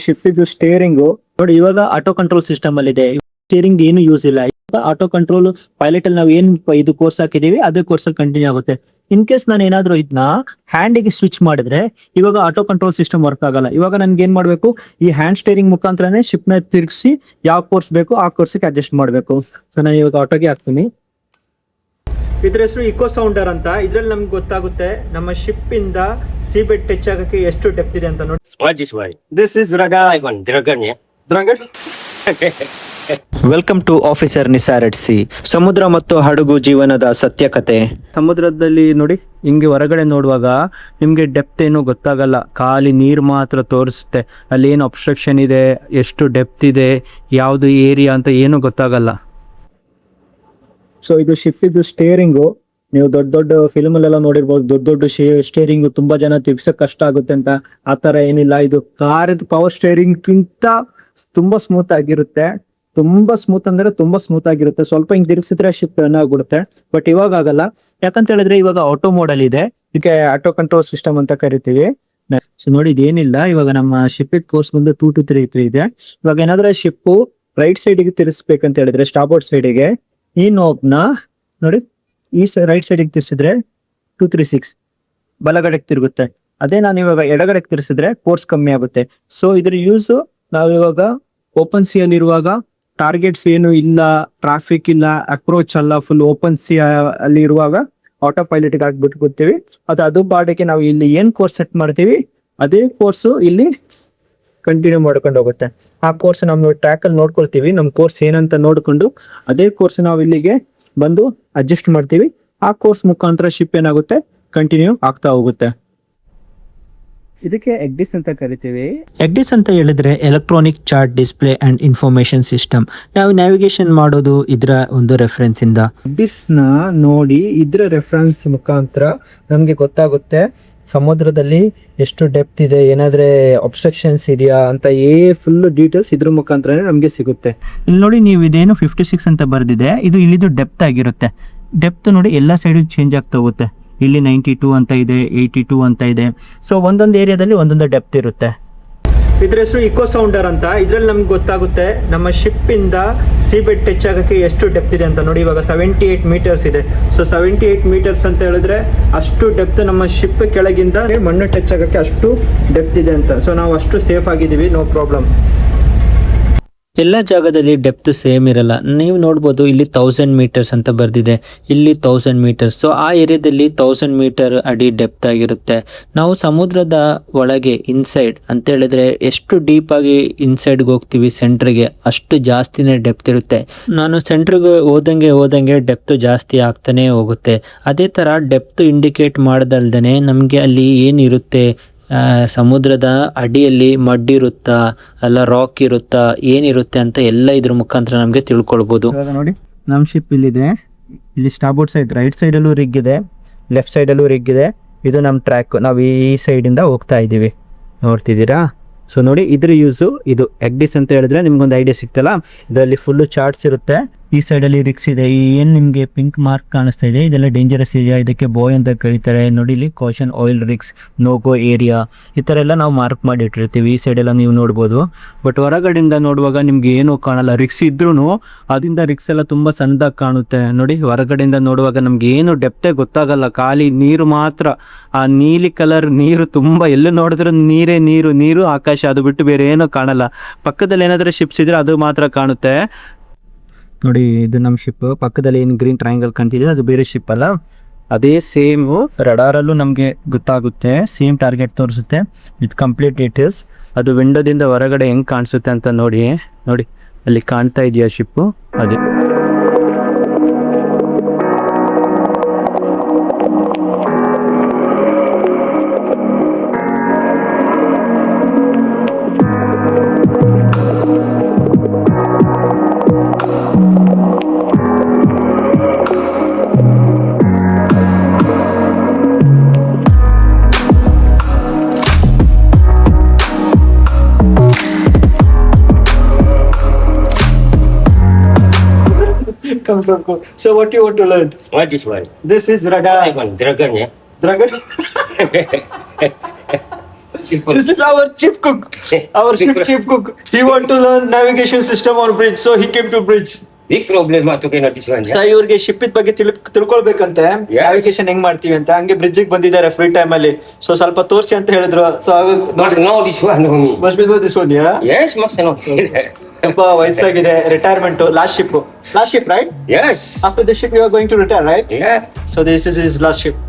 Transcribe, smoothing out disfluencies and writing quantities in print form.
Shift ಇದು steering ನೋಡಿ, ಇವಾಗ ಆಟೋ ಕಂಟ್ರೋಲ್ ಸಿಸ್ಟಮ್ ಅಲ್ಲಿ ಇದೆ. ಸ್ಟೇರಿಂಗ್ ಏನು ಯೂಸ್ ಇಲ್ಲ. ಆಟೋ ಕಂಟ್ರೋಲ್ ಪೈಲಟ್ ಅಲ್ಲಿ ನಾವು ಏನ್ ಇದು ಕೋರ್ಸ್ ಹಾಕಿದೀವಿ ಅದೇ ಕೋರ್ಸ್ ಅಲ್ಲಿ ಕಂಟಿನ್ಯೂ ಆಗುತ್ತೆ. ಇನ್ ಕೇಸ್ ನಾನು ಏನಾದ್ರು ಇದನ್ನ ಹ್ಯಾಂಡಿಗೆ ಸ್ವಿಚ್ ಮಾಡಿದ್ರೆ ಇವಾಗ ಆಟೋ ಕಂಟ್ರೋಲ್ ಸಿಸ್ಟಮ್ ವರ್ಕ್ ಆಗಲ್ಲ. ಇವಾಗ ನನ್ಗೆ ಏನ್ ಮಾಡ್ಬೇಕು, ಈ ಹ್ಯಾಂಡ್ ಸ್ಟೇರಿಂಗ್ ಮುಖಾಂತರನೇ ಶಿಪ್ ನ ತಿರ್ಗಿಸಿ ಯಾವ ಕೋರ್ಸ್ ಬೇಕು ಆ ಕೋರ್ಸ್ಗೆ ಅಡ್ಜಸ್ಟ್ ಮಾಡ್ಬೇಕು. ಸೊ ನಾನು ಇವಾಗ ಆಟೋಗೆ ಹಾಕ್ತೀನಿ. ಇದ್ರ ಹೆಸರು ಇಕೋ ಸೌಂಡರ್ ಅಂತ. ಇದ್ರಲ್ಲಿ ನಮ್ಗೆ ಗೊತ್ತಾಗುತ್ತೆ ನಮ್ಮ ಶಿಪ್ ಇಂದ ಸೀ ಬೆಡ್ ಟಚ್ ಆಗಕ್ಕೆ ಎಷ್ಟು ಡೆಪ್ತ್ ಇದೆ ಅಂತ ನೋಡಿ. What is why? This is Dragon. Dragon? Welcome to officer Nisar at sea. ಸಮುದ್ರ ಮತ್ತು ಹಡಗು ಜೀವನದ ಸತ್ಯ ಕತೆ. ಸಮುದ್ರದಲ್ಲಿ ನೋಡಿ, ಹಿಂಗೆ ಹೊರಗಡೆ ನೋಡುವಾಗ ನಿಮ್ಗೆ ಡೆಪ್ತ್ ಏನು ಗೊತ್ತಾಗಲ್ಲ, ಖಾಲಿ ನೀರು ಮಾತ್ರ ತೋರಿಸುತ್ತೆ. ಅಲ್ಲಿ ಏನು ಅಬ್ಸ್ಟ್ರಕ್ಷನ್ ಇದೆ, ಎಷ್ಟು ಡೆಪ್ತ್ ಇದೆ, ಯಾವುದು ಏರಿಯಾ ಅಂತ ಏನು ಗೊತ್ತಾಗಲ್ಲ. ಸೊ ಇದು ಶಿಫ್ಟ್ ಇದು ಸ್ಟೇರಿಂಗು. ನೀವು ದೊಡ್ಡ ದೊಡ್ಡ ಫಿಲ್ಮ್ ಅಲ್ಲೆಲ್ಲ ನೋಡಿರ್ಬೋದು, ದೊಡ್ಡ ದೊಡ್ಡ ಸ್ಟೇರಿಂಗ್ ತುಂಬಾ ಜನ ತಿರ್ಗ್ಸಕ್ ಕಷ್ಟ ಆಗುತ್ತೆ ಅಂತ. ಆತರ ಏನಿಲ್ಲ, ಇದು ಕಾರ್ ಪವರ್ ಸ್ಟೇರಿಂಗ್ ಗಿಂತ ತುಂಬಾ ಸ್ಮೂತ್ ಆಗಿರುತ್ತೆ. ತುಂಬಾ ಸ್ಮೂತ್ ಅಂದ್ರೆ ತುಂಬಾ ಸ್ಮೂತ್ ಆಗಿರುತ್ತೆ. ಸ್ವಲ್ಪ ಹಿಂಗ್ ತಿರ್ಗಿಸಿದ್ರೆ ಶಿಫ್ಟ್ ರನ್ ಆಗ್ಬಿಡುತ್ತೆ. ಬಟ್ ಇವಾಗ ಆಗಲ್ಲ, ಯಾಕಂತ ಹೇಳಿದ್ರೆ ಇವಾಗ ಆಟೋ ಮೋಡಲ್ ಇದೆ. ಇದಕ್ಕೆ ಆಟೋ ಕಂಟ್ರೋಲ್ ಸಿಸ್ಟಮ್ ಅಂತ ಕರಿತೀವಿ. ಸೊ ನೋಡಿ, ಇದೇನಿಲ್ಲ, ಇವಾಗ ನಮ್ಮ ಶಿಪ್ ಕೋರ್ಸ್ ಬಂದು 2 to 3 ಇದೆ. ಇವಾಗ ಏನಾದ್ರೆ ಶಿಪ್ ರೈಟ್ ಸೈಡ್ಗೆ ತಿರ್ಸ್ಬೇಕಂತ ಹೇಳಿದ್ರೆ ಸ್ಟಾರ್ಬೋರ್ಡ್ ಸೈಡ್ಗೆ ಈ ನೋಬ್ನ ನೋಡಿ, ಈ ರೈಟ್ ಸೈಡ್ಗೆ ತಿರ್ಸಿದ್ರೆ 236 ಬಲಗಡೆಗೆ ತಿರುಗುತ್ತೆ. ಅದೇ ನಾನು ಇವಾಗ ಎಡಗಡೆಗೆ ತಿರ್ಸಿದ್ರೆ ಕೋರ್ಸ್ ಕಮ್ಮಿ ಆಗುತ್ತೆ. ಸೊ ಇದ್ರ ಯೂಸ್ ನಾವಿವಾಗ ಓಪನ್ ಸಿ ಅಲ್ಲಿ ಇರುವಾಗ ಟಾರ್ಗೆಟ್ಸ್ ಏನು ಇಲ್ಲ, ಟ್ರಾಫಿಕ್ ಇಲ್ಲ, ಅಪ್ರೋಚ್ ಅಲ್ಲ, ಫುಲ್ ಓಪನ್ ಸಿ ಅಲ್ಲಿ ಇರುವಾಗ ಆಟೋ ಪೈಲಟ್ ಹಾಕ್ಬಿಟ್ಟು ಕೂತೀವಿ. ಅದು ಬಾಡಿಗೆ ನಾವು ಇಲ್ಲಿ ಏನ್ ಕೋರ್ಸ್ ಸೆಟ್ ಮಾಡ್ತೀವಿ ಅದೇ ಕೋರ್ಸ್ ಇಲ್ಲಿ ಕಂಟಿನ್ಯೂ ಮಾಡ್ಕೊಂಡು ಹೋಗುತ್ತೆ. ಆ ಕೋರ್ಸ್ ನಾವು ಟ್ರ್ಯಾಕ್ ಅಲ್ಲಿ ನೋಡ್ಕೊಳ್ತೀವಿ, ನಮ್ ಕೋರ್ಸ್ ಏನಂತ ನೋಡ್ಕೊಂಡು ಅದೇ ಕೋರ್ಸ್ ನಾವು ಇಲ್ಲಿಗೆ ಬಂದು ಅಡ್ಜಸ್ಟ್ ಮಾಡ್ತೀವಿ. ಆ ಕೋರ್ಸ್ ಮುಖಾಂತರ ಶಿಪ್ ಏನಾಗುತ್ತೆ, ಕಂಟಿನ್ಯೂ ಆಗ್ತಾ ಹೋಗುತ್ತೆ. ಇದಕ್ಕೆ ಎಗ್ಡಿಸ್ ಅಂತ ಕರಿತೀವಿ. ಎಗ್ಡಿಸ್ ಅಂತ ಹೇಳಿದ್ರೆ electronic chart display and information system. ನಾವು ನ್ಯಾವಿಗೇಷನ್ ಮಾಡೋದು ಇದ್ರ ಒಂದು ರೆಫರೆನ್ಸ್ ಇಂದ. ಎಗ್ಡಿಸ್ ನ ನೋಡಿ ಇದ್ರ ರೆಫರೆನ್ಸ್ ಮುಖಾಂತರ ನಮ್ಗೆ ಗೊತ್ತಾಗುತ್ತೆ ಸಮುದ್ರದಲ್ಲಿ ಎಷ್ಟು ಡೆಪ್ತ್ ಇದೆ, ಏನಾದ್ರೆ ಅಬ್ಸ್ಟ್ರಕ್ಷನ್ಸ್ ಇದೆಯಾ ಅಂತ ಫುಲ್ ಡೀಟೇಲ್ಸ್ ಇದ್ರ ಮುಖಾಂತರ ನಮ್ಗೆ ಸಿಗುತ್ತೆ. ಇಲ್ಲಿ ನೋಡಿ, ನೀವು ಇದೇನು 56 ಅಂತ ಬರ್ದಿದೆ, ಇದು ಇಲ್ಲಿದು ಡೆಪ್ತ್ ಆಗಿರುತ್ತೆ. ಡೆಪ್ತ್ ನೋಡಿ ಎಲ್ಲ ಸೈಡ್ ಚೇಂಜ್ ಆಗ್ತಾ ಹೋಗುತ್ತೆ. ಇಲ್ಲಿ 92 ಅಂತ ಇದೆ, 82 ಅಂತ ಇದೆ. ಸೊ ಒಂದೊಂದು ಏರಿಯಾದಲ್ಲಿ ಒಂದೊಂದು ಡೆಪ್ತ್ ಇರುತ್ತೆ. ಇದ್ರ ಹೆಸರು ಇಕೋ ಸೌಂಡರ್ ಅಂತ. ಇದ್ರಲ್ಲಿ ನಮ್ಗೆ ಗೊತ್ತಾಗುತ್ತೆ ನಮ್ಮ ಶಿಪ್ ಇಂದ ಸೀ ಬೆಡ್ ಟಚ್ ಆಗಕ್ಕೆ ಎಷ್ಟು ಡೆಪ್ತ್ ಇದೆ ಅಂತ ನೋಡಿ. ಇವಾಗ 78 ಮೀಟರ್ಸ್ ಇದೆ. ಸೊ 78 ಮೀಟರ್ಸ್ ಅಂತ ಹೇಳಿದ್ರೆ ಅಷ್ಟು ಡೆಪ್ತ್ ನಮ್ಮ ಶಿಪ್ ಕೆಳಗಿಂದ ಮಣ್ಣು ಟಚ್ ಆಗಕ್ಕೆ ಅಷ್ಟು ಡೆಪ್ತ್ ಇದೆ ಅಂತ. ಸೊ ನಾವು ಅಷ್ಟು ಸೇಫ್ ಆಗಿದ್ದೀವಿ, ನೋ ಪ್ರಾಬ್ಲಮ್. ಎಲ್ಲ ಜಾಗದಲ್ಲಿ ಡೆಪ್ತ್ ಸೇಮ್ ಇರಲ್ಲ. ನೀವು ನೋಡ್ಬೋದು ಇಲ್ಲಿ 1000 ಮೀಟರ್ಸ್ ಅಂತ ಬರ್ದಿದೆ, ಇಲ್ಲಿ 1000 ಮೀಟರ್ಸ್. ಸೊ ಆ ಏರಿಯಾದಲ್ಲಿ 1000 ಮೀಟರ್ ಅಡಿ ಡೆಪ್ತ್ ಆಗಿರುತ್ತೆ. ನಾವು ಸಮುದ್ರದ ಒಳಗೆ ಇನ್ಸೈಡ್ ಅಂತ ಹೇಳಿದ್ರೆ ಎಷ್ಟು ಡೀಪ್ ಆಗಿ ಇನ್ಸೈಡ್ಗೆ ಹೋಗ್ತೀವಿ ಸೆಂಟ್ರಿಗೆ, ಅಷ್ಟು ಜಾಸ್ತಿನೇ ಡೆಪ್ತ್ ಇರುತ್ತೆ. ನಾನು ಸೆಂಟ್ರಿಗೆ ಹೋದಂಗೆ ಡೆಪ್ತ್ ಜಾಸ್ತಿ ಆಗ್ತಾನೆ ಹೋಗುತ್ತೆ. ಅದೇ ತರ ಡೆಪ್ತ್ ಇಂಡಿಕೇಟ್ ಮಾಡ್ದಲ್ದೇನೆ ನಮಗೆ ಅಲ್ಲಿ ಏನಿರುತ್ತೆ, ಸಮುದ್ರದ ಅಡಿಯಲ್ಲಿ ಮಡ್ ಇರುತ್ತಾ ಅಲ್ಲ ರಾಕ್ ಇರುತ್ತಾ ಏನಿರುತ್ತೆ ಅಂತ ಎಲ್ಲ ಇದ್ರ ಮುಖಾಂತರ ನಮಗೆ ತಿಳ್ಕೊಳ್ಬಹುದು. ನೋಡಿ, ನಮ್ಮ ಶಿಪ್ ಇಲ್ಲಿದೆ. ಇಲ್ಲಿ ಸ್ಟಾರ್ಬೋರ್ಡ್ ಸೈಡ್ ರೈಟ್ ಸೈಡ್ ಅಲ್ಲೂ ರಿಗ್ ಇದೆ, ಲೆಫ್ಟ್ ಸೈಡ್ ಅಲ್ಲೂ ರಿಗ್ ಇದೆ. ಇದು ನಮ್ಮ ಟ್ರ್ಯಾಕ್, ನಾವು ಈ ಸೈಡ್ ಇಂದ ಹೋಗ್ತಾ ಇದ್ದೀವಿ, ನೋಡ್ತಿದ್ದೀರಾ. ಸೊ ನೋಡಿ, ಇದ್ರ ಯೂಸು ಇದು. ಎಗ್ಡಿಸ್ ಅಂತ ಹೇಳಿದ್ರೆ ನಿಮ್ಗೊಂದು ಐಡಿಯಾ ಸಿಗ್ತಲ್ಲ, ಇದರಲ್ಲಿ ಫುಲ್ಲು ಚಾರ್ಟ್ಸ್ ಇರುತ್ತೆ. ಈ ಸೈಡಲ್ಲಿ ರಿಕ್ಸ್ ಇದೆ. ಏನು ನಿಮಗೆ ಪಿಂಕ್ ಮಾರ್ಕ್ ಕಾಣಿಸ್ತಾ ಇದೆ, ಇದೆಲ್ಲ ಡೇಂಜರಸ್ ಏರಿಯಾ, ಇದಕ್ಕೆ ಬಾಯ್ ಅಂತ ಕರೀತಾರೆ. ನೋಡಿ, ಇಲ್ಲಿ ಕಾಷನ್ ಆಯಿಲ್ ರಿಕ್ಸ್, ನೋ ಗೋ ಏರಿಯಾ, ಈ ಥರ ಎಲ್ಲ ನಾವು ಮಾರ್ಕ್ ಮಾಡಿ ಇಟ್ಟಿರ್ತೀವಿ. ಈ ಸೈಡೆಲ್ಲ ನೀವು ನೋಡ್ಬೋದು. ಬಟ್ ಹೊರಗಡೆಯಿಂದ ನೋಡುವಾಗ ನಿಮ್ಗೆ ಏನೂ ಕಾಣಲ್ಲ. ರಿಕ್ಸ್ ಇದ್ರೂ ಅದರಿಂದ ರಿಕ್ಸ್ ಎಲ್ಲ ತುಂಬ ಸಣ್ಣದಾಗಿ ಕಾಣುತ್ತೆ. ನೋಡಿ, ಹೊರಗಡೆಯಿಂದ ನೋಡುವಾಗ ನಮ್ಗೆ ಏನು ಡೆಪ್ತೇ ಗೊತ್ತಾಗಲ್ಲ, ಖಾಲಿ ನೀರು ಮಾತ್ರ. ಆ ನೀಲಿ ಕಲರ್ ನೀರು ತುಂಬ, ಎಲ್ಲೂ ನೋಡಿದ್ರೆ ನೀರೇ ನೀರು ಆಕಾಶ, ಅದು ಬಿಟ್ಟು ಬೇರೆ ಏನೂ ಕಾಣಲ್ಲ. ಪಕ್ಕದಲ್ಲಿ ಏನಾದರೂ ಶಿಪ್ಸ್ ಇದ್ರೆ ಅದು ಮಾತ್ರ ಕಾಣುತ್ತೆ. ನೋಡಿ, ಇದು ನಮ್ಮ ಶಿಪ್. ಪಕ್ಕದಲ್ಲಿ ಏನು ಗ್ರೀನ್ ಟ್ರಯಾಂಗಲ್ ಕಾಣ್ತಿದೆ ಅದು ಬೇರೆ ಶಿಪ್ ಅಲ್ಲ, ಅದೇ ಸೇಮು. ರಡಾರಲ್ಲೂ ನಮಗೆ ಗೊತ್ತಾಗುತ್ತೆ, ಸೇಮ್ ಟಾರ್ಗೆಟ್ ತೋರಿಸುತ್ತೆ ವಿತ್ ಕಂಪ್ಲೀಟ್ ಡೀಟೇಲ್ಸ್. ಅದು ವಿಂಡೋದಿಂದ ಹೊರಗಡೆ ಹೆಂಗೆ ಕಾಣಿಸುತ್ತೆ ಅಂತ ನೋಡಿ ಅಲ್ಲಿ ಕಾಣ್ತಾ ಇದೆಯಾ ಶಿಪ್ಪು, ಅದೇ. Come from. So what you want to learn? What is why? This is radar. Dragon, yeah. Dragon. Simple. This is our chief cook. Our chief cook. He want to learn navigation system on bridge, so he came to bridge. Big problem to get this one. So ಇವ್ರಿಗೆ ship ಬಗ್ಗೆ ತಿಳ್ಕೊಳ್ಬೇಕಂತೆ Yes. Navigation ಹೆಂಗ್ ಮಾಡ್ತೀವಿ ಅಂತ, ಹಂಗೆ bridge ಬಂದಿದ್ದಾರೆ free time ಅಲ್ಲಿ. So ಸ್ವಲ್ಪ ತೋರಿಸಿ ಅಂತ ಹೇಳಿದ್ರು. So Must know this one, homie. Must be this one. Yes, must know. ತುಂಬಾ ವಯಸ್ಸಾಗಿದೆ, retirement, last ship right. Yes. After this ship you are going to retire right. Yeah. So this is his last ship.